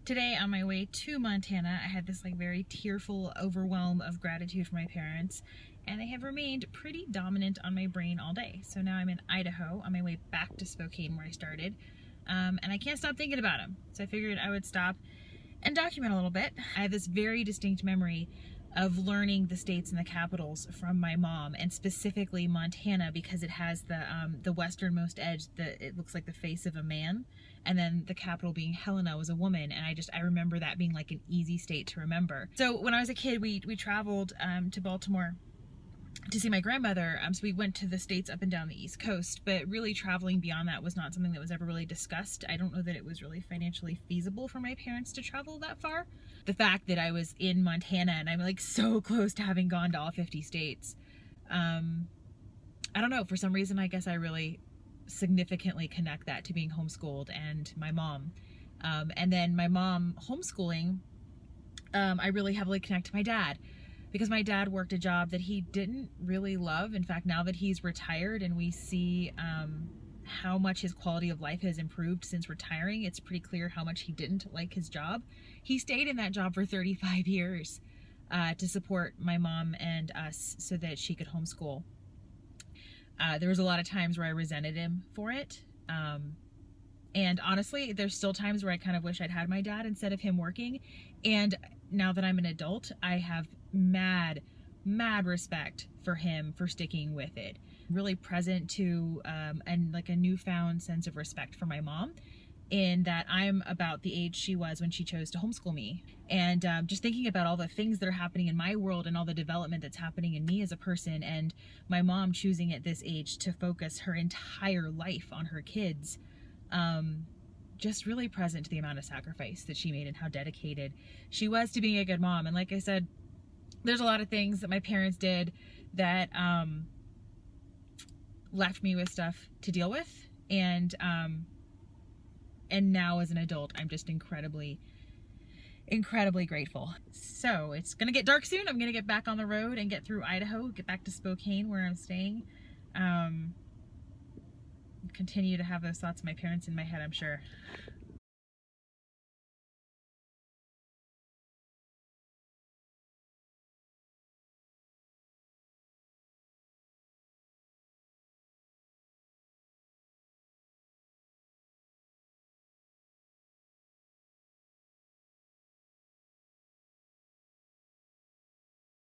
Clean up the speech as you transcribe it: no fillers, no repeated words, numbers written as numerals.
Today on my way to Montana, I had this very tearful overwhelm of gratitude for my parents, and they have remained pretty dominant on my brain all day. So now I'm in Idaho on my way back to Spokane where I started, and I can't stop thinking about them. So I figured I would stop and document a little bit. I have this very distinct memory of learning the states and the capitals from my mom, and specifically Montana because it has the westernmost edge that it looks like the face of a man, and then the capital being Helena was a woman, and I remember that being like an easy state to remember. So when I was a kid, we traveled to Baltimore to see my grandmother, so we went to the states up and down the East Coast, but really traveling beyond that was not something that was ever really discussed. I don't know that it was really financially feasible for my parents to travel that far. The fact that I was in Montana and I'm like so close to having gone to all 50 states, I don't know, for some reason I guess I really significantly connect that to being homeschooled and my mom. And then my mom homeschooling, I really heavily connect to my dad, because my dad worked a job that he didn't really love. In fact, now that he's retired and we see how much his quality of life has improved since retiring, it's pretty clear how much he didn't like his job. He stayed in that job for 35 years to support my mom and us so that she could homeschool. There was a lot of times where I resented him for it. And honestly, there's still times where I kind of wish I'd had my dad instead of him working. And now that I'm an adult, I have mad respect for him for sticking with it. Really present to and like a newfound sense of respect for my mom, in that I'm about the age she was when she chose to homeschool me. And just thinking about all the things that are happening in my world and all the development that's happening in me as a person, and my mom choosing at this age to focus her entire life on her kids, just really present to the amount of sacrifice that she made and how dedicated she was to being a good mom. And like I said, there's a lot of things that my parents did that left me with stuff to deal with, and now as an adult, I'm just incredibly grateful. So it's gonna get dark soon. I'm gonna get back on the road and get through Idaho, get back to Spokane where I'm staying. Continue to have those thoughts of my parents in my head, I'm sure.